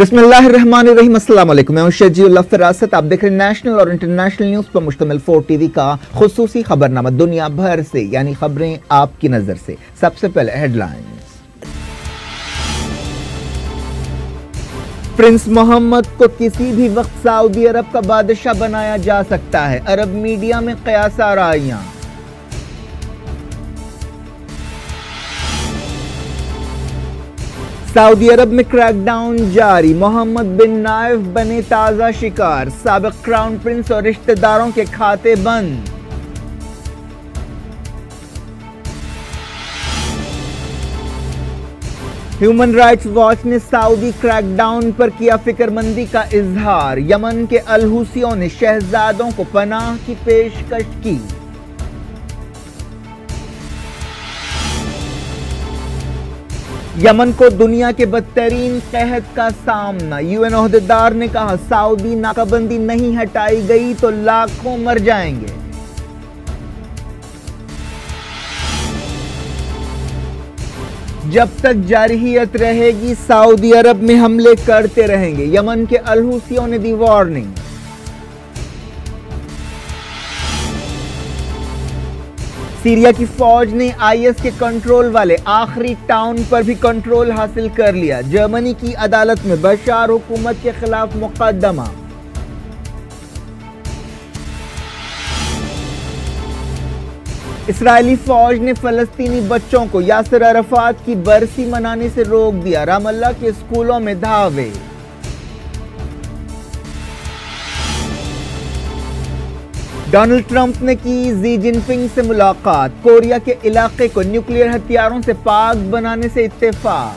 बिस्मिल्लाहिर्रहमानिर्रहीम। अस्सलाम वालेकुम। मैं शजीउल्लाह फिरासत। आप देख रहे हैं नेशनल और इंटरनेशनल न्यूज पर मुश्तमिल 4 टीवी का खुसूसी खबरनामा दुनिया भर से, यानी खबरें आपकी नजर से। सबसे पहले हेडलाइंस। प्रिंस मोहम्मद को किसी भी वक्त सऊदी अरब का बादशाह बनाया जा सकता है, अरब मीडिया में कयास आराइयां। सऊदी अरब में क्रैकडाउन जारी, मोहम्मद बिन नाइफ बने ताजा शिकार, साबिक क्राउन प्रिंस और रिश्तेदारों के खाते बंद। ह्यूमन राइट्स वॉच ने सऊदी क्रैकडाउन पर किया फिक्रमंदी का इजहार, यमन के अल हुसियों ने शहजादों को पनाह की पेशकश की। यमन को दुनिया के बदतरीन कहत का सामना, यूएन ओहदेदार ने कहा सऊदी नाकाबंदी नहीं हटाई गई तो लाखों मर जाएंगे। जब तक जारहियत रहेगी सऊदी अरब में हमले करते रहेंगे, यमन के अल हुसियों ने दी वार्निंग। सीरिया की फौज ने आईएस के कंट्रोल वाले आखिरी टाउन पर भी कंट्रोल हासिल कर लिया, जर्मनी की अदालत में बशार हुकूमत के खिलाफ मुकदमा। इस्राएली फौज ने फलस्तीनी बच्चों को यासिर अराफात की बरसी मनाने से रोक दिया, रामल्ला के स्कूलों में धावे। डोनाल्ड ट्रंप ने की जी जिनपिंग से मुलाकात, कोरिया के इलाके को न्यूक्लियर हथियारों से पाक बनाने से इत्तेफाक।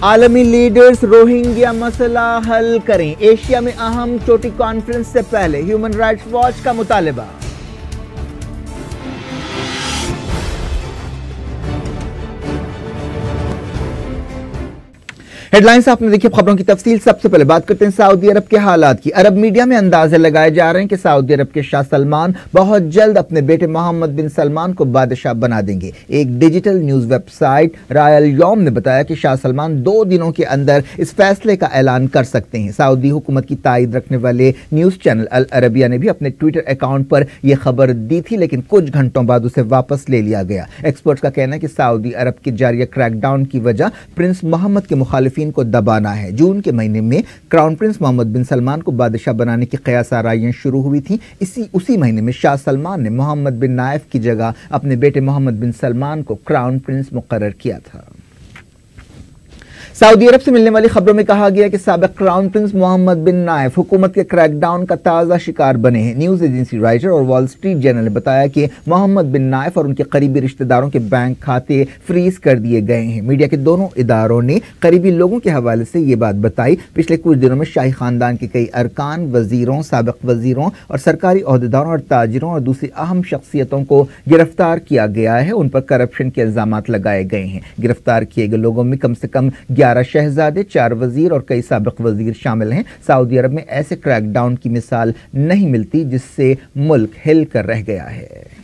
आलमी लीडर्स रोहिंग्या मसला हल करें, एशिया में अहम चोटी कॉन्फ्रेंस से पहले ह्यूमन राइट्स वॉच का मुतालबा। हेडलाइंस आपने देखी, खबरों की तफसील। सबसे पहले बात करते हैं सऊदी अरब के हालात की। अरब मीडिया में अंदाजे लगाए जा रहे हैं कि सऊदी अरब के शाह सलमान बहुत जल्द अपने बेटे मोहम्मद बिन सलमान को बादशाह बना देंगे। एक डिजिटल न्यूज वेबसाइट रॉयल यौम ने बताया कि शाह सलमान 2 दिनों के अंदर इस फैसले का ऐलान कर सकते हैं। सऊदी हुकूमत की तायद रखने वाले न्यूज चैनल अल अरबिया ने भी अपने ट्विटर अकाउंट पर यह खबर दी थी, लेकिन कुछ घंटों बाद उसे वापस ले लिया गया। एक्सपर्ट्स का कहना है कि सऊदी अरब के जारी क्रैकडाउन की वजह प्रिंस मोहम्मद के मुखालिफिन को दबाना है। जून के महीने में क्राउन प्रिंस मोहम्मद बिन सलमान को बादशाह बनाने की कयास आराइयां शुरू हुई थी। उसी महीने में शाह सलमान ने मोहम्मद बिन नाइफ की जगह अपने बेटे मोहम्मद बिन सलमान को क्राउन प्रिंस मुकर्रर किया था। सऊदी अरब से मिलने वाली खबरों में कहा गया कि साबिक क्राउन प्रिंस मोहम्मद बिन नाइफ हुकूमत के क्रैकडाउन का ताज़ा शिकार बने हैं। न्यूज़ एजेंसी राइटर और वॉल स्ट्रीट जर्नल ने बताया कि मोहम्मद बिन नाइफ और उनके करीबी रिश्तेदारों के बैंक खाते फ्रीज कर दिए गए हैं। मीडिया के दोनों इदारों ने करीबी लोगों के हवाले से ये बात बताई। पिछले कुछ दिनों में शाही खानदान के कई अरकान, वजीरों, साबिक वजीरों और सरकारी ओहदेदारों और ताजिरों और दूसरी अहम शख्सियतों को गिरफ्तार किया गया है। उन पर करप्शन के इल्जामात लगाए गए हैं। गिरफ्तार किए गए लोगों में कम से कम 11 शहजादे, 4 वजीर और कई साबिक वजीर शामिल हैं। सऊदी अरब में ऐसे क्रैकडाउन की मिसाल नहीं मिलती जिससे मुल्क हिल कर रह गया है।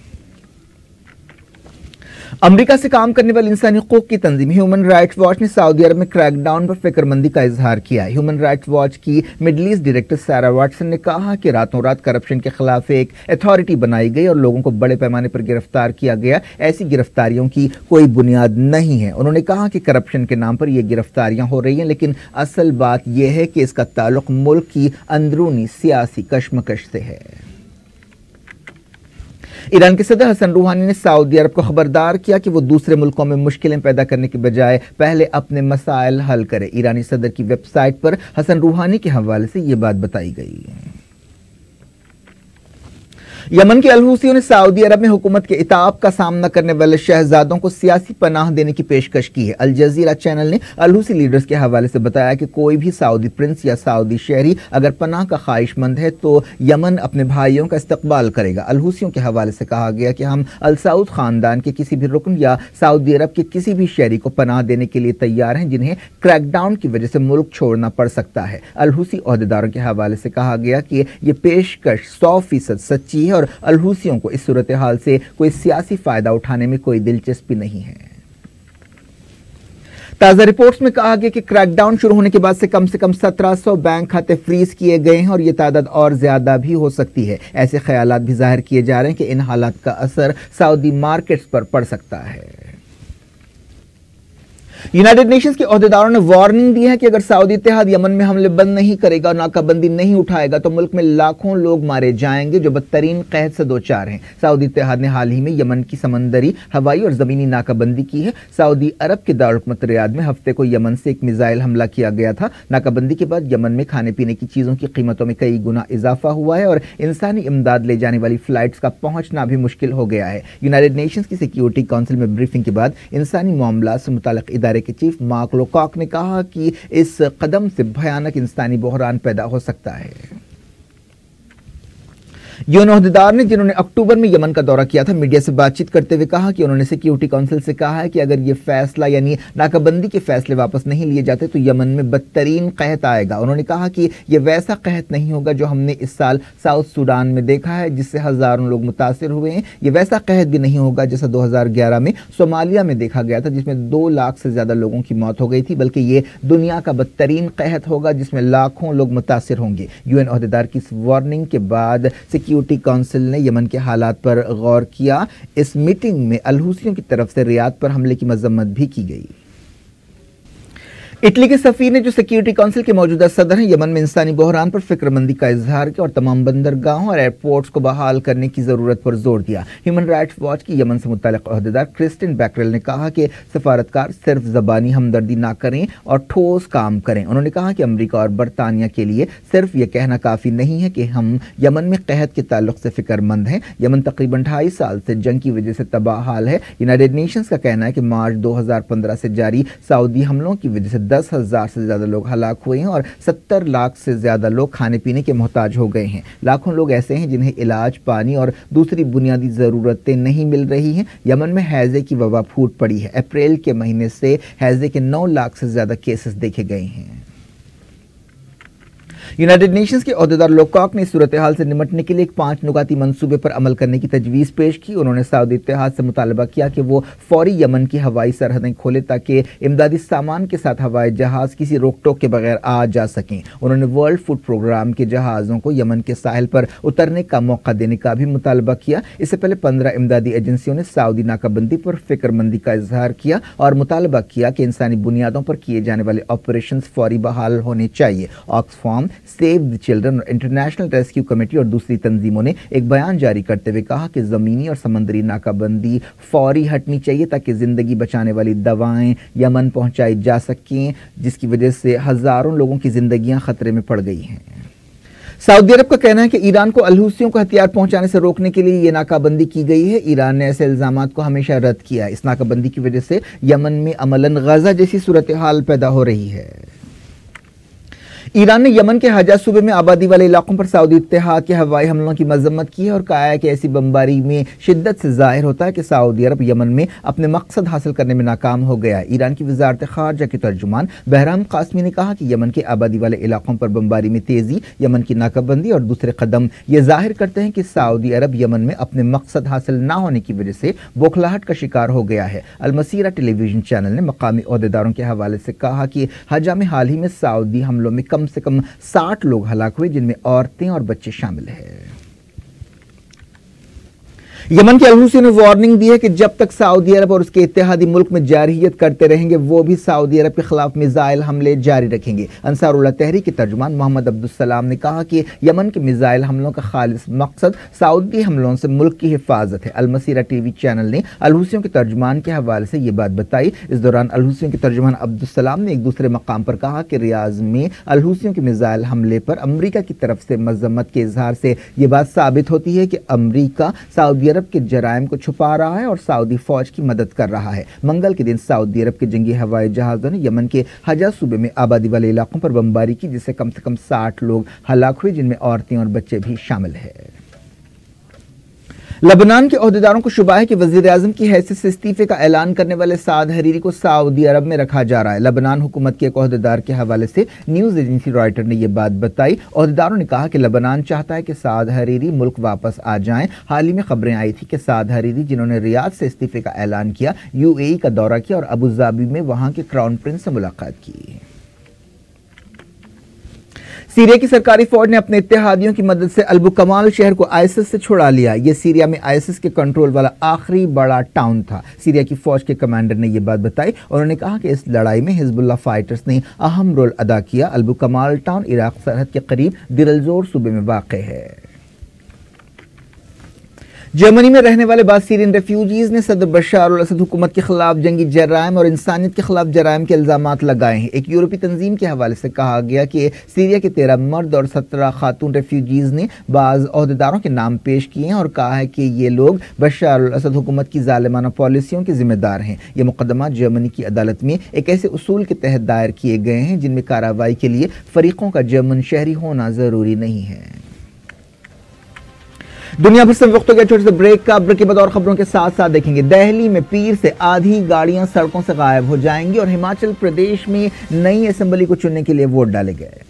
अमेरिका से काम करने वाली इंसानी हकूक की तंजीम ह्यूमन राइट्स वॉच ने सऊदी अरब में क्रैकडाउन पर फिक्रमंदी का इजहार किया है। ह्यूमन राइट्स वॉच की मिडल ईस्ट डायरेक्टर सारा वाटसन ने कहा कि रातों रात करप्शन के खिलाफ एक अथॉरिटी बनाई गई और लोगों को बड़े पैमाने पर गिरफ्तार किया गया। ऐसी गिरफ्तारियों की कोई बुनियाद नहीं है। उन्होंने कहा कि करप्शन के नाम पर यह गिरफ्तारियां हो रही हैं, लेकिन असल बात यह है कि इसका ताल्लुक मुल्क की अंदरूनी सियासी कशमकश से है। ईरान के सदर हसन रूहानी ने सऊदी अरब को खबरदार किया कि वो दूसरे मुल्कों में मुश्किलें पैदा करने के बजाय पहले अपने मसाइल हल करे। ईरानी सदर की वेबसाइट पर हसन रूहानी के हवाले से ये बात बताई गई है। यमन के अल हुसियों ने सऊदी अरब में हुकूमत के इताब का सामना करने वाले शहजादों को सियासी पनाह देने की पेशकश की है। अल जजीरा चैनल ने अल हुसी लीडर्स के हवाले से बताया कि कोई भी सऊदी प्रिंस या सऊदी शहरी अगर पनाह का ख्वाहिशमंद है तो यमन अपने भाइयों का इस्तकबाल करेगा। अल हुसियों के हवाले से कहा गया कि हम अल सऊद खानदान के किसी भी रुकन या सऊदी अरब के किसी भी शहरी को पनाह देने के लिए तैयार हैं जिन्हें क्रैकडाउन की वजह से मुल्क छोड़ना पड़ सकता है। अल हुसी ओहदेदारों के हवाले से कहा गया कि यह पेशकश 100% सच्ची है और अल हुसियों को इस सूरत हाल से कोई सियासी फायदा उठाने में कोई दिलचस्पी नहीं है। ताजा रिपोर्ट्स में कहा गया कि क्रैकडाउन शुरू होने के बाद से कम 1700 बैंक खाते फ्रीज किए गए हैं और ये तादाद और ज्यादा भी हो सकती है। ऐसे ख्यालात भी जाहिर किए जा रहे हैं कि इन हालात का असर सऊदी मार्केट्स पर पड़ सकता है। यूनाइटेड नेशंस के ओहदेदारों ने वार्निंग दी है कि अगर सऊदी इत्तेहाद यमन में हमले बंद नहीं करेगा और नाकाबंदी नहीं उठाएगा तो मुल्क में लाखों लोग मारे जाएंगे जो बदतरीन कहत से दो चार हैं। सऊदी इत्तेहाद ने हाल ही में यमन की समंदरी, हवाई और जमीनी नाकाबंदी की है। सऊदी अरब के दारुल रियाद में हफ्ते को यमन से एक मिसाइल हमला किया गया था। नाकाबंदी के बाद यमन में खाने पीने की चीजों की कीमतों में कई गुना इजाफा हुआ है और इंसानी इमदाद ले जाने वाली फ्लाइट्स का पहुंचना भी मुश्किल हो गया है। यूनाइटेड नेशंस की सिक्योरिटी काउंसिल में ब्रीफिंग के बाद इंसानी मामला से मुताल्लिक इदारे के चीफ मार्क लोकॉक ने कहा कि इस कदम से भयानक इंसानी बहरान पैदा हो सकता है। यूएन ओहदेदार ने, जिन्होंने अक्टूबर में यमन का दौरा किया था, मीडिया से बातचीत करते हुए कहा कि उन्होंने सिक्योरिटी काउंसिल से कहा है कि अगर ये फैसला यानी नाकाबंदी के फैसले वापस नहीं लिए जाते तो यमन में बदतरीन कहत आएगा। उन्होंने कहा कि यह वैसा कहत नहीं होगा जो हमने इस साल साउथ सूडान में देखा है जिससे हजारों लोग मुतासिर हुए हैं। यह वैसा कहत भी नहीं होगा जैसा 2011 में सोमालिया में देखा गया था जिसमें 2 लाख से ज्यादा लोगों की मौत हो गई थी, बल्कि ये दुनिया का बदतरीन कहत होगा जिसमें लाखों लोग मुतासिर होंगे। यूएन ओहदेदार की इस वार्निंग के बाद सिक्योरिटी काउंसिल ने यमन के हालात पर गौर किया। इस मीटिंग में अल-हुसियों की तरफ से रियाद पर हमले की मजम्मत भी की गई। इटली के सफीर ने, जो सिक्योरिटी काउंसिल के मौजूदा सदर हैं, यमन में इंसानी बहरान पर फिक्रमंदी का इजहार किया और तमाम बंदरगाहों और एयरपोर्ट्स को बहाल करने की जरूरत पर जोर दिया। ह्यूमन राइट्स वॉच की यमन से मुताल्लिक ओहदेदार क्रिस्टिन बैकरेल ने कहा कि सफारतकार सिर्फ जबानी हमदर्दी ना करें और ठोस काम करें। उन्होंने कहा कि अमरीका और बरतानिया के लिए सिर्फ यह कहना काफी नहीं है कि हम यमन में कहत के ताल्लुक से फिक्रमंद हैं। यमन तकरीबन 2.5 साल से जंग की वजह से तबाह हाल है। यूनाइटेड नेशंस का कहना है कि मार्च 2015 से जारी सऊदी हमलों की वजह से 10,000 से ज्यादा लोग हलाक हुए हैं और 70 लाख से ज्यादा लोग खाने पीने के मोहताज हो गए हैं। लाखों लोग ऐसे हैं जिन्हें इलाज, पानी और दूसरी बुनियादी जरूरतें नहीं मिल रही हैं। यमन में हैजे की वबा फूट पड़ी है। अप्रैल के महीने से हैजे के 9 लाख से ज्यादा केसेस देखे गए हैं। यूनाइटेड नेशंस के ओहदेदार लोकॉक ने इस सूरत हाल से निमटने के लिए एक 5 नुकाती मंसूबे पर अमल करने की तजवीज़ पेश की। उन्होंने सऊदी इत्तेहाद से मुतालबा किया कि वो फौरी यमन की हवाई सरहदें खोले ताकि इमदादी सामान के साथ हवाई जहाज किसी रोक टोक के बगैर आ जा सकें। उन्होंने वर्ल्ड फूड प्रोग्राम के जहाज़ों को यमन के साहिल पर उतरने का मौका देने का भी मुतालबा किया। इससे पहले 15 इमदादी एजेंसियों ने सऊदी नाकाबंदी पर फिक्रमंदी का इजहार किया और मुतालबा किया कि इंसानी बुनियादों पर किए जाने वाले ऑपरेशन फौरी बहाल होने चाहिए। ऑक्सफार्म, सेव द चिल्ड्रन और इंटरनेशनल रेस्क्यू कमेटी और दूसरी तंजीमों ने एक बयान जारी करते हुए कहा कि ज़मीनी और समंदरी नाकाबंदी फौरी हटनी चाहिए ताकि ज़िंदगी बचाने वाली दवाएं यमन पहुंचाई जा सकें, जिसकी वजह से हज़ारों लोगों की ज़िंदगियां खतरे में पड़ गई हैं। सऊदी अरब का कहना है कि ईरान को अल-हुसियों को हथियार पहुंचाने से रोकने के लिए यह नाकाबंदी की गई है। ईरान ने ऐसे इल्जामात को हमेशा रद्द किया है। इस नाकाबंदी की वजह से यमन में अमलन गजा जैसी सूरत हाल पैदा हो रही है। ईरान ने यमन के हजाज सूबे में आबादी वाले इलाकों पर सऊदी इत्तेहाद के हवाई हमलों की मजम्मत की है और कहा है कि ऐसी बमबारी में शिद्दत से जाहिर होता है कि सऊदी अरब यमन में अपने मकसद हासिल करने में नाकाम हो गया। ईरान की वजारत खारजा के तर्जुमान बहराम कासमी ने कहा कि यमन के आबादी वाले इलाकों पर बमबारी में तेजी, यमन की नाकाबंदी और दूसरे कदम ये जाहिर करते हैं कि सऊदी अरब यमन में अपने मकसद हासिल न होने की वजह से बौखलाहट का शिकार हो गया है। अलमसीरा टेलीविजन चैनल ने मकामी ओहदेदारों के हवाले से कहा कि हजा में हाल ही में सऊदी हमलों में कम से कम 60 लोग हलाक हुए, जिनमें औरतें और बच्चे शामिल हैं। यमन के अल-हुसी ने वार्निंग दी है कि जब तक सऊदी अरब और उसके इत्तेहादी मुल्क में जारहियत करते रहेंगे वो भी सऊदी अरब के खिलाफ मिसाइल हमले जारी रखेंगे। अंसारुल्लाह तहरीक के तर्जुमान मोहम्मद अब्दुल सलाम ने कहा कि यमन के मिसाइल हमलों का खालिस मकसद सऊदी हमलों से मुल्क की हिफाजत है। अलमसीरा टीवी चैनल ने अल-हुसियों के तर्जुमान के हवाले से ये बात बताई। इस दौरान अल-हुसियों के तर्जुमान अब्दुल सलाम ने एक दूसरे मकाम पर कहा कि रियाज में अल-हुसियों के मिसाइल हमले पर अमरीका की तरफ से मजम्मत के इजहार से ये बात साबित होती है कि अमरीका सऊदी अरब के जराइम को छुपा रहा है और सऊदी फौज की मदद कर रहा है। मंगल के दिन सऊदी अरब के जंगी हवाई जहाजों ने यमन के हजा सूबे में आबादी वाले इलाकों पर बमबारी की, जिससे कम से कम 60 लोग हलाक हुए, जिनमें औरतें और बच्चे भी शामिल हैं। लबनान के ओहदेदारों को शुबा है कि वज़ीर-ए-आज़म की हैसियत से इस्तीफे का ऐलान करने वाले साद हरीरी को सऊदी अरब में रखा जा रहा है। लबनान हुकूमत के एक ओहदेदार के हवाले से न्यूज़ एजेंसी रॉयटर ने यह बात बताई। ओहदेदारों ने कहा कि लबनान चाहता है कि साद हरीरी मुल्क वापस आ जाएं। हाल ही में खबरें आई थी कि साद हरीरी, जिन्होंने रियाद से इस्तीफे का ऐलान किया, यूएई का दौरा किया और अबू धाबी में वहां के क्राउन प्रिंस से मुलाकात की। सीरिया की सरकारी फौज ने अपने इत्तेहादियों की मदद से अल-बुकमाल शहर को आईसिस से छुड़ा लिया। यह सीरिया में आईसिस के कंट्रोल वाला आखिरी बड़ा टाउन था। सीरिया की फौज के कमांडर ने यह बात बताई। उन्होंने कहा कि इस लड़ाई में हिजबुल्लाह फाइटर्स ने अहम रोल अदा किया। अल-बुकमाल टाउन इराक सरहद के करीब दिरलजोर सूबे में वाक़ है। जर्मनी में रहने वाले बाद सीरियन रेफ्यूजीज ने सदर बशार अल असद हुकूमत के खिलाफ जंगी जराइम और इंसानियत के खिलाफ जराइम के इल्जामात लगाए हैं। एक यूरोपीय तंजीम के हवाले से कहा गया कि सीरिया के 13 मर्द और 17 खातून रेफ्यूजीज ने बाज़ ओहदेदारों के नाम पेश किए हैं और कहा है कि ये लोग बशार अल असद हुकूमत की जालिमाना पॉलिसियों के जिम्मेदार हैं। ये मुकदमा जर्मनी की अदालत में एक ऐसे उसूल के तहत दायर किए गए हैं जिनमें कार्रवाई के लिए फरीकों का जर्मन शहरी होना जरूरी नहीं है। दुनिया भर से वक्त हो गया छोटे से ब्रेक का। ब्रेक के बाद और खबरों के साथ साथ देखेंगे दिल्ली में पीर से आधी गाड़ियां सड़कों से गायब हो जाएंगी और हिमाचल प्रदेश में नई असेंबली को चुनने के लिए वोट डाले गए।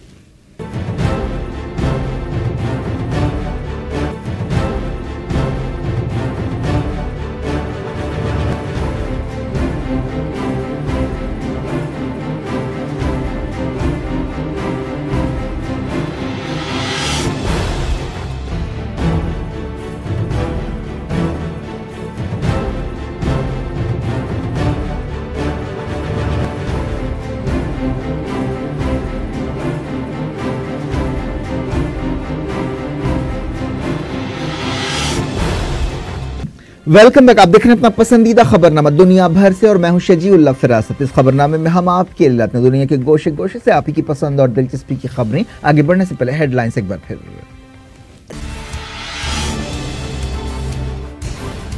Welcome back. आप देख रहे हैं अपना पसंदीदा खबरनामा दुनिया भर से और मैं हूं शजीउल्लाह फिरासत। इस खबरनामे में हम आपके लिए लाते हैं दुनिया के गोशे गोशे से आप ही की पसंद और दिलचस्पी की खबरें। आगे बढ़ने से पहले हेडलाइंस एक बार फिर।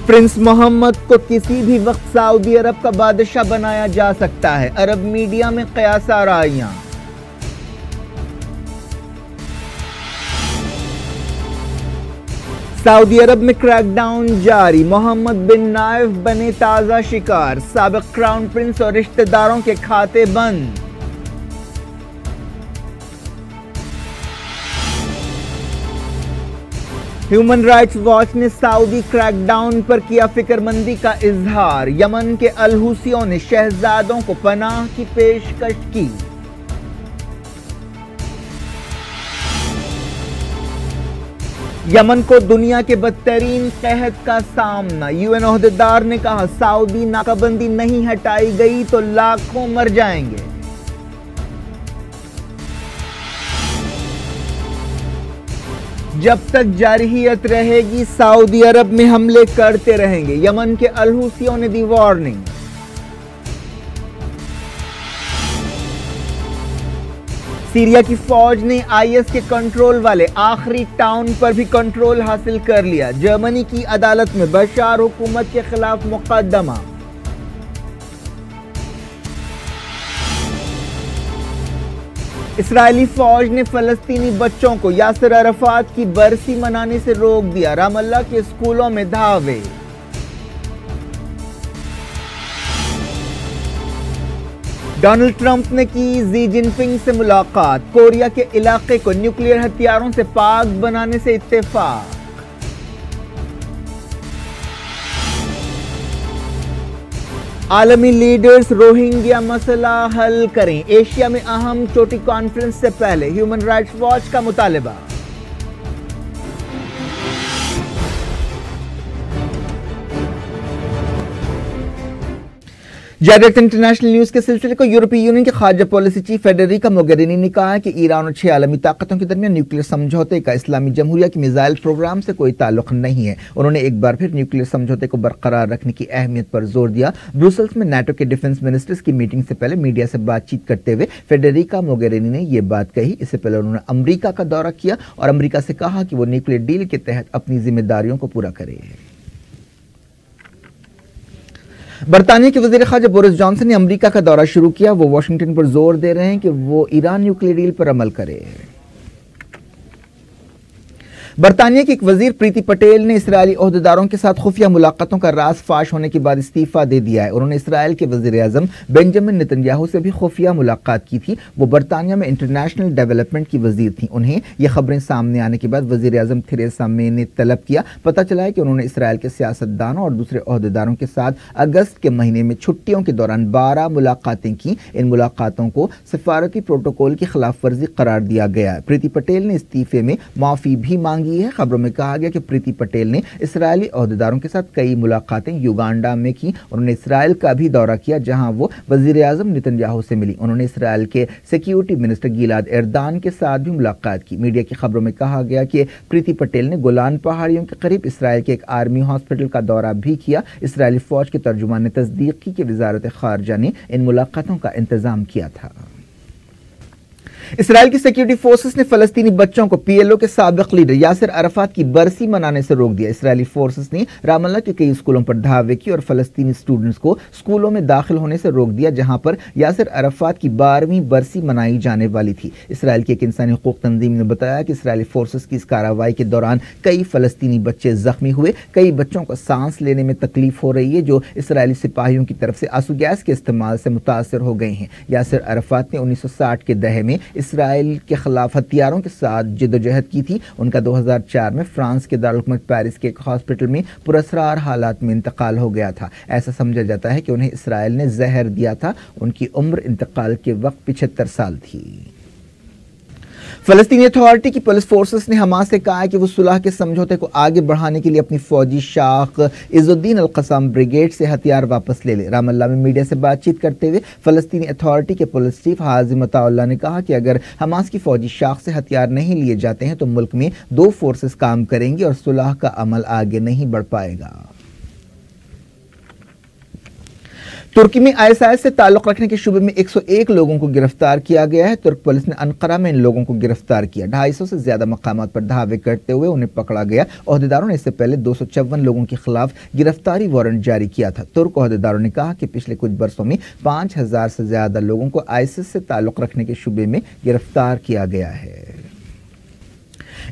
प्रिंस मोहम्मद को किसी भी वक्त सऊदी अरब का बादशाह बनाया जा सकता है, अरब मीडिया में कयास आराइयां। सऊदी अरब में क्रैकडाउन जारी, मोहम्मद बिन नाइफ बने ताजा शिकार, साबिक क्राउन प्रिंस और रिश्तेदारों के खाते बंद। ह्यूमन राइट्स वॉच ने सऊदी क्रैकडाउन पर किया फिक्रमंदी का इजहार, यमन के अल हुसियों ने शहजादों को पनाह की पेशकश की। यमन को दुनिया के बदतरीन कहत का सामना, यूएन ओहदेदार ने कहा सऊदी नाकाबंदी नहीं हटाई गई तो लाखों मर जाएंगे। जब तक जारहियत रहेगी सऊदी अरब में हमले करते रहेंगे, यमन के अल हुसियों ने दी वार्निंग। सीरिया की फौज ने आईएस के कंट्रोल वाले आखिरी टाउन पर भी कंट्रोल हासिल कर लिया। जर्मनी की अदालत में बशार हुकूमत के खिलाफ मुकदमा। इस्राएली फौज ने फलस्तीनी बच्चों को यासिर अराफात की बरसी मनाने से रोक दिया, रामल्ला के स्कूलों में धावे। डोनाल्ड ट्रंप ने की जी जिनपिंग से मुलाकात, कोरिया के इलाके को न्यूक्लियर हथियारों से पाक बनाने से इत्तेफाक। आलमी लीडर्स रोहिंग्या मसला हल करें, एशिया में अहम चोटी कॉन्फ्रेंस से पहले ह्यूमन राइट्स वॉच का मुतालबा। डायरेक्ट इंटरनेशनल न्यूज के सिलसिले को यूरोपीय यूनियन के खारजा पॉलिसी चीफ फेडेरिका मोगेरिनी ने कहा है कि ईरान और 6 आलमी ताकतों के दरमियान न्यूक्लियर समझौते का इस्लामी जमहूरिया की मिसाइल प्रोग्राम से कोई ताल्लुक नहीं है। उन्होंने एक बार फिर न्यूक्लियर समझौते को बरकरार रखने की अहमियत पर जोर दिया। ब्रुसेल्स में नाटो के डिफेंस मिनिस्टर्स की मीटिंग से पहले मीडिया से बातचीत करते हुए फेडेरिका मोगेरिनी ने यह बात कही। इससे पहले उन्होंने अमरीका का दौरा किया और अमरीका से कहा कि वो न्यूक्लियर डील के तहत अपनी जिम्मेदारियों को पूरा करे। बरतानिया के वजीर खारजा बोरिस जॉनसन ने अमेरिका का दौरा शुरू किया। वो वाशिंगटन पर जोर दे रहे हैं कि वो ईरान न्यूक्लियर डील पर अमल करे। बरतानिया की एक वजीर प्रीति पटेल ने इसराइली ओहदेदारों के साथ खुफिया मुलाकातों का राज फाश होने के बाद इस्तीफा दे दिया है। उन्होंने इसराइल के वजीर आजम बेंजामिन नेतन्याहू से भी खुफिया मुलाकात की थी। वो बरतानिया में इंटरनेशनल डेवलपमेंट की वजीर थी। उन्हें ये खबरें सामने आने के बाद वजीर आजम थेरेसा मे ने तलब किया। पता चला है कि उन्होंने इसराइल के सियासतदानों और दूसरे ओहदेदारों के साथ अगस्त के महीने में छुट्टियों के दौरान 12 मुलाकातें की। इन मुलाकातों को सिफारती प्रोटोकॉल की खिलाफ वर्जी करार दिया गया है। प्रीति पटेल ने इस्तीफे में माफी भी मांगी है। खबरों में कहा गया कि प्रीति पटेल ने इसराइली ओहदेदारों के साथ कई मुलाकातें युगांडा में की। उन्होंने इसराइल का भी दौरा किया, जहां वो वजीर आजम नेतन्याहू से मिली। उन्होंने इसराइल के सिक्योरिटी मिनिस्टर गिलाद एर्दान के साथ भी मुलाकात की। मीडिया की खबरों में कहा गया कि प्रीति पटेल ने गोलान पहाड़ियों के करीब इसराइल के एक आर्मी हॉस्पिटल का दौरा भी किया। इसराइली फौज के तर्जुमान ने तस्दीक की कि वजारत खारजा ने इन मुलाकातों का इंतजाम किया था। इसराइल की सिक्योरिटी फोर्सेस ने फलस्तीनी बच्चों को पीएलओ के साबिक लीडर यासिर अराफात की बरसी मनाने से रोक दिया। इसराइली फोर्सेस ने रामल्ला के कई स्कूलों पर धावे की और फलस्तीनी स्टूडेंट्स को स्कूलों में दाखिल होने से रोक दिया, जहां पर यासिर अराफात की 12वीं बरसी मनाई जाने वाली थी। इसराइल की एक इंसानी हुकूक तंजीम ने बताया कि इसराइली फोर्सेस की इस कार्रवाई के दौरान कई फलस्तीनी बच्चे जख्मी हुए। कई बच्चों को सांस लेने में तकलीफ हो रही है, जो इसराइली सिपाहियों की तरफ से आंसू गैस के इस्तेमाल से मुतासर हो गए हैं। यासिर अराफात ने 1960 के दहे में इसराइल के खिलाफ हथियारों के साथ जिद्दोजहद की थी। उनका 2004 में फ्रांस के दारुल हुकूमत पेरिस के एक हॉस्पिटल में पुरअसरार हालात में इंतकाल हो गया था। ऐसा समझा जाता है कि उन्हें इसराइल ने जहर दिया था। उनकी उम्र इंतकाल के वक्त 75 साल थी। फलस्तीनी अथॉरिटी की पुलिस फोर्सेस ने हमास से कहा है कि वो सुलह के समझौते को आगे बढ़ाने के लिए अपनी फौजी शाख इजुद्दीन अल कसाम ब्रिगेड से हथियार वापस ले ले। रामल्ला में मीडिया से बातचीत करते हुए फलस्तीनी अथॉरिटी के पुलिस चीफ हाजिम अताउल्लाह ने कहा कि अगर हमास की फौजी शाख से हथियार नहीं लिए जाते हैं तो मुल्क में 2 फोर्सेस काम करेंगी और सुलह का अमल आगे नहीं बढ़ पाएगा। तुर्की में आईएसआईएस से ताल्लुक रखने के शुबे में 101 लोगों को गिरफ्तार किया गया है। तुर्क पुलिस ने अंकारा में इन लोगों को गिरफ्तार किया। 250 से ज्यादा मकामात पर धावे करते हुए उन्हें पकड़ा गया। ओहदेदारों ने इससे पहले 254 लोगों के खिलाफ गिरफ्तारी वारंट जारी किया था। तुर्क ओहदेदारों ने कहा कि पिछले कुछ बरसों में 5000 से ज्यादा लोगों को आईएसआईएस से ताल्लुक रखने के शुबे में गिरफ्तार किया गया है।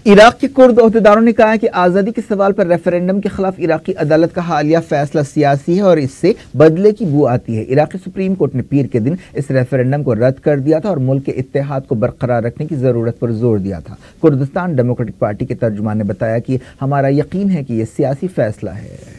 इराक के कुर्द ओहदेदारों ने कहा है कि आज़ादी के सवाल पर रेफरेंडम के खिलाफ इराकी अदालत का हालिया फैसला सियासी है और इससे बदले की बू आती है। इराकी सुप्रीम कोर्ट ने पीर के दिन इस रेफरेंडम को रद्द कर दिया था और मुल्क के इत्तेहाद को बरकरार रखने की जरूरत पर जोर दिया था। कुर्दिस्तान डेमोक्रेटिक पार्टी के तर्जुमान ने बताया कि हमारा यकीन है कि यह सियासी फैसला है।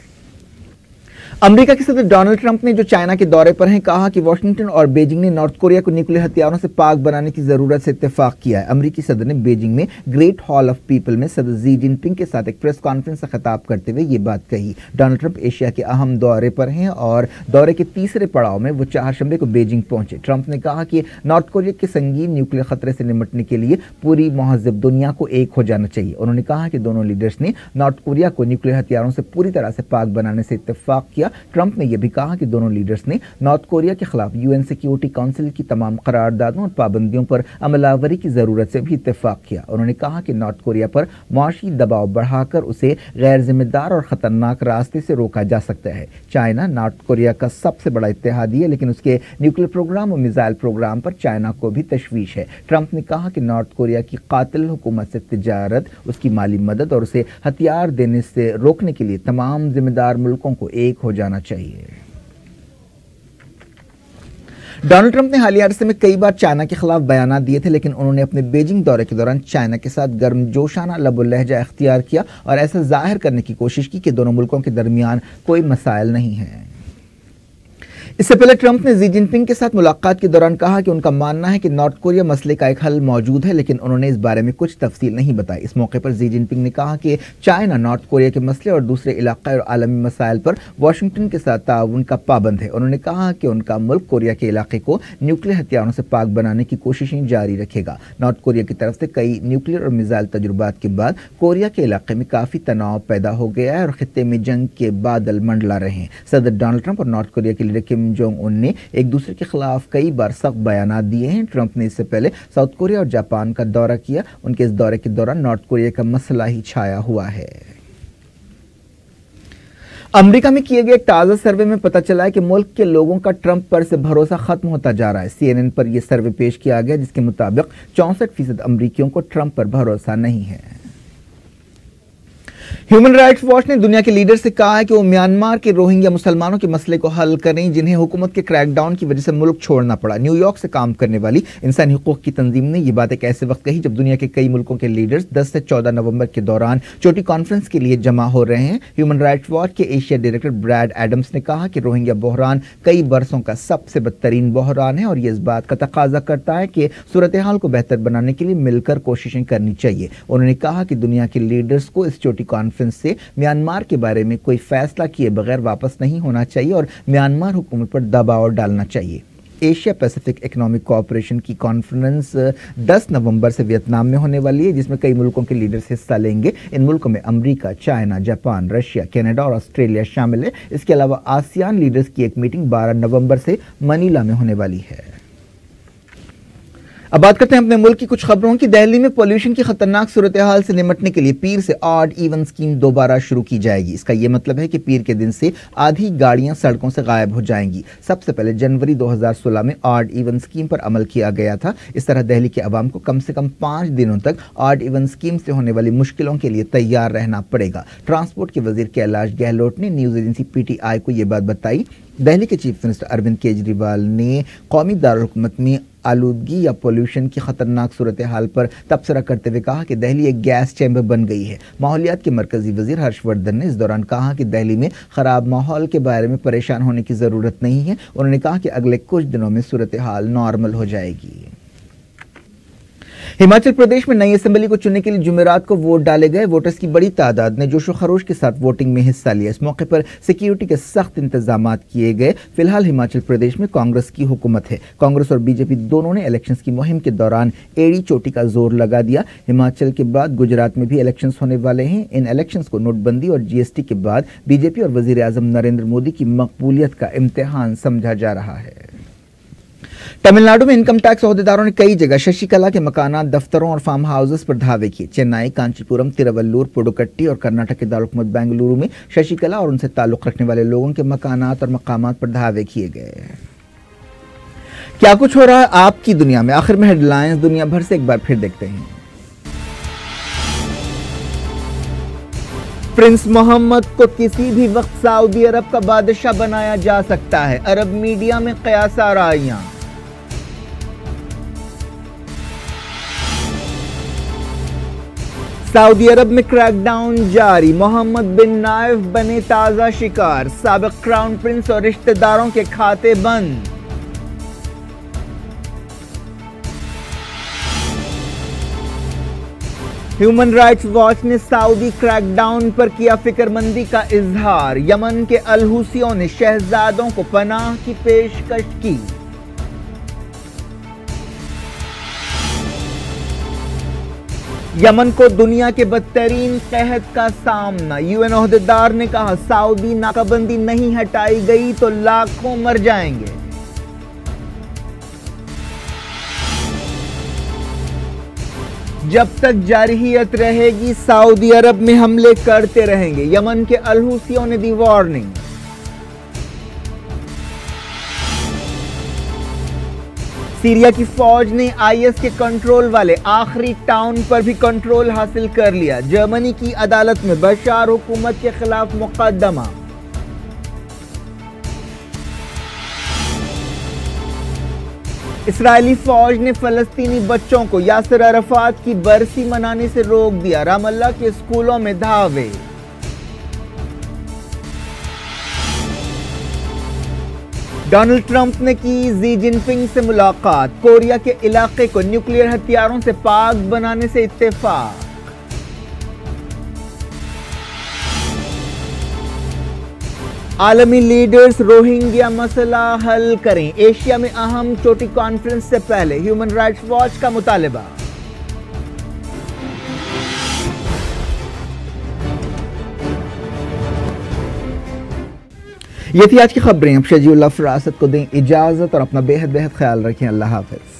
अमेरिका के सदर डोनाल्ड ट्रंप ने जो चाइना के दौरे पर हैं कहा कि वाशिंगटन और बीजिंग ने नॉर्थ कोरिया को न्यूक्लियर हथियारों से पाक बनाने की जरूरत से इत्तेफाक किया है। अमेरिकी सदर ने बीजिंग में ग्रेट हॉल ऑफ पीपल में सदर जी जिनपिंग के साथ एक प्रेस कॉन्फ्रेंस से खिताब करते हुए ये बात कही। डोनाल्ड ट्रंप एशिया के अहम दौरे पर हैं और दौरे के तीसरे पड़ाव में वो 4 शंबे को बीजिंग पहुंचे। ट्रंप ने कहा कि नॉर्थ कोरिया के संगीन न्यूक्लियर खतरे से निपटने के लिए पूरी महज़ब दुनिया को एक हो जाना चाहिए। उन्होंने कहा कि दोनों लीडर्स ने नॉर्थ कोरिया को न्यूक्लियर हथियारों से पूरी तरह से पाक बनाने से इत्तेफाक किया। ट्रंप ने यह भी कहा कि दोनों लीडर्स ने नॉर्थ कोरिया के खिलाफ यूएन सिक्योरिटी काउंसिल की तमाम करारदादों और पाबंदियों पर अमलावरी की जरूरत से भी इत्तेफाक किया। उन्होंने कहा कि नॉर्थ कोरिया पर मुआशी दबाव बढ़ाकर उसे गैर जिम्मेदार और खतरनाक रास्ते से रोका जा सकता है। चाइना नॉर्थ कोरिया का सबसे बड़ा इत्तेहादी है, लेकिन उसके न्यूक्लियर प्रोग्राम और मिसाइल प्रोग्राम पर चाइना को भी तशवीश है। ट्रंप ने कहा कि नॉर्थ कोरिया की कातिल हुकूमत से तिजारत, उसकी माली मदद और उसे हथियार देने से रोकने के लिए तमाम जिम्मेदार मुल्कों को एक हो जाना चाहिए। डोनाल्ड ट्रंप ने हालिया अरसे में कई बार चाइना के खिलाफ बयान दिए थे, लेकिन उन्होंने अपने बीजिंग दौरे के दौरान चाइना के साथ गर्मजोशाना लबो-लहजा इख्तियार किया और ऐसा जाहिर करने की कोशिश की कि दोनों मुल्कों के दरमियान कोई मसाइल नहीं है। इससे पहले ट्रंप ने जी जिनपिंग के साथ मुलाकात के दौरान कहा कि उनका मानना है कि नॉर्थ कोरिया मसले का एक हल मौजूद है, लेकिन उन्होंने इस बारे में कुछ तफसील नहीं बताई। इस मौके पर जी जिनपिंग ने कहा कि चाइना नॉर्थ कोरिया के मसले और दूसरे इलाकाई और आलमी मसाइल पर वाशिंगटन के साथ ताउन का पाबंद है। उन्होंने कहा कि उनका मुल्क कोरिया के इलाके को न्यूक्लियर हथियारों से पाक बनाने की कोशिशें जारी रखेगा। नॉर्थ कोरिया की तरफ से कई न्यूक्लियर और मिसाइल तजुर्बात के बाद कोरिया के इलाके में काफी तनाव पैदा हो गया है और खित्ते में जंग के बादल मंडला रहे हैं। सदर डोनाल्ड ट्रंप और नॉर्थ कोरिया के लीडर किम जोंग उन ने एक दूसरे के खिलाफ कई बार सख्त बयान दिए हैं। ट्रंप ने इससे पहले साउथ कोरिया और जापान का दौरा किया। उनके इस दौरे के दौरान नॉर्थ कोरिया का मसला ही छाया हुआ है। अमेरिका में किए गए एक ताज़ा सर्वे में पता चला है कि मुल्क के लोगों का ट्रंप पर से भरोसा खत्म होता जा रहा है। CNN पर यह सर्वे पेश किया गया, जिसके मुताबिक 64% अमरीकियों को ट्रंप पर भरोसा नहीं है। ह्यूमन राइट्स वॉच ने दुनिया के लीडर से कहा है कि वो म्यांमार के रोहिंग्या मुसलमानों के मसले को हल करें, जिन्हें हुकूमत के क्रैकडाउन की वजह से मुल्क छोड़ना पड़ा। न्यूयॉर्क से काम करने वाली इंसानी हुकूक की तंजीम ने यह बात एक ऐसे वक्त कही जब दुनिया के कई मुल्कों के लीडर्स 10 से 14 नवंबर के दौरान चोटी कॉन्फ्रेंस के लिए जमा हो रहे हैं। ह्यूमन राइट्स वॉच के एशिया डायरेक्टर ब्रैड एडम्स ने कहा कि रोहिंग्या बहरान कई बरसों का सबसे बदतरीन बहरान है और यह इस बात का तकाजा करता है कि सूरत हाल को बेहतर बनाने के लिए मिलकर कोशिशें करनी चाहिए। उन्होंने कहा कि दुनिया के लीडर्स को इस चोटी कॉन्फ्रेंस से म्यांमार के बारे में कोई फैसला किए बगैर वापस नहीं होना चाहिए और म्यांमार हुकूमत पर दबाव डालना चाहिए। एशिया पैसिफिक इकोनॉमिक कोऑपरेशन की कॉन्फ्रेंस 10 नवंबर से वियतनाम में होने वाली है, जिसमें कई मुल्कों के लीडर्स हिस्सा लेंगे। इन मुल्कों में America, China, Japan, Russia, Canada और ऑस्ट्रेलिया शामिल है। इसके अलावा आसियान लीडर्स की एक मीटिंग 12 नवंबर से मनीला में होने वाली है। अब बात करते हैं अपने मुल्क की कुछ खबरों की। दिल्ली में पोल्यूशन की खतरनाक सूरत हाल से निपटने के लिए पीर से ऑड इवन स्कीम दोबारा शुरू की जाएगी। इसका यह मतलब है कि पीर के दिन से आधी गाड़ियां सड़कों से गायब हो जाएंगी। सबसे पहले जनवरी 2016 में ऑड इवन स्कीम पर अमल किया गया था। इस तरह दिल्ली के अवाम को कम से कम 5 दिनों तक ऑड इवन स्कीम से होने वाली मुश्किलों के लिए तैयार रहना पड़ेगा। ट्रांसपोर्ट के वजीर कैलाश गहलोत ने न्यूज एजेंसी PTI को यह बात बताई। दिल्ली के चीफ मिनिस्टर अरविंद केजरीवाल ने कौमी दारुलहुकूमत में आलूदगी या पोल्यूशन की खतरनाक सूरत हाल पर तबसरा करते हुए कहा कि दिल्ली एक गैस चैम्बर बन गई है। माहौलियात के मरकजी वजीर हर्षवर्धन ने इस दौरान कहा कि दिल्ली में खराब माहौल के बारे में परेशान होने की जरूरत नहीं है। उन्होंने कहा कि अगले कुछ दिनों में सूरत हाल नॉर्मल हो जाएगी। हिमाचल प्रदेश में नई असेंबली को चुनने के लिए जुमेरात को वोट डाले गए। वोटर्स की बड़ी तादाद ने जोशो खरोश के साथ वोटिंग में हिस्सा लिया। इस मौके पर सिक्योरिटी के सख्त इंतजाम किए गए। फिलहाल हिमाचल प्रदेश में कांग्रेस की हुकूमत है। कांग्रेस और बीजेपी दोनों ने इलेक्शंस की मुहिम के दौरान एड़ी चोटी का जोर लगा दिया। हिमाचल के बाद गुजरात में भी इलेक्शंस होने वाले हैं। इन इलेक्शंस को नोटबंदी और GST के बाद बीजेपी और वजीर आजम नरेंद्र मोदी की मकबूलियत का इम्तिहान समझा जा रहा है। तमिलनाडु में इनकम टैक्स अहदेदारों ने कई जगह शशिकला के मकानात, दफ्तरों और फार्म हाउसेस पर धावे किए। चेन्नई, कांचीपुरम, तिरुवल्लुर, पुडुकट्टी और कर्नाटक के दारुलहुकूमत बेंगलुरु में शशिकला और उनसे ताल्लुक रखने वाले लोगों के मकानात और मकामात पर धावे किए गए। क्या कुछ हो रहा है आपकी दुनिया में, आखिर में हेडलाइंस दुनिया भर से एक बार फिर देखते हैं। प्रिंस मोहम्मद को किसी भी वक्त सऊदी अरब का बादशाह बनाया जा सकता है, अरब मीडिया में कयास आराइयां। सऊदी अरब में क्रैकडाउन जारी, मोहम्मद बिन नाइफ बने ताजा शिकार, साबिक क्राउन प्रिंस और रिश्तेदारों के खाते बंद। ह्यूमन राइट्स वॉच ने सऊदी क्रैकडाउन पर किया फिक्रमंदी का इजहार। यमन के अल हुसियों ने शहजादों को पनाह की पेशकश की। यमन को दुनिया के बदतरीन कहत का सामना। UN ओहदेदार ने कहा सऊदी नाकाबंदी नहीं हटाई गई तो लाखों मर जाएंगे। जब तक जारहियत रहेगी सऊदी अरब में हमले करते रहेंगे, यमन के अल हुसियों ने दी वार्निंग। सीरिया की फौज ने IS के कंट्रोल वाले आखिरी टाउन पर भी कंट्रोल हासिल कर लिया। जर्मनी की अदालत में बशार हुकूमत के खिलाफ मुकदमा। इस्राएली फौज ने फलस्तीनी बच्चों को यासिर अराफात की बरसी मनाने से रोक दिया। रामल्ला के स्कूलों में धावे। डोनाल्ड ट्रंप ने की जी जिनपिंग से मुलाकात। कोरिया के इलाके को न्यूक्लियर हथियारों से पाक बनाने से इत्तेफाक। आलमी लीडर्स रोहिंग्या मसला हल करें, एशिया में अहम चोटी कॉन्फ्रेंस से पहले ह्यूमन राइट्स वॉच का मुतालिबा। ये थी आज की खबरें। अब शजीउल्लाह फरासत को दें इजाजत और अपना बेहद ख्याल रखें। अल्लाह हाफिज।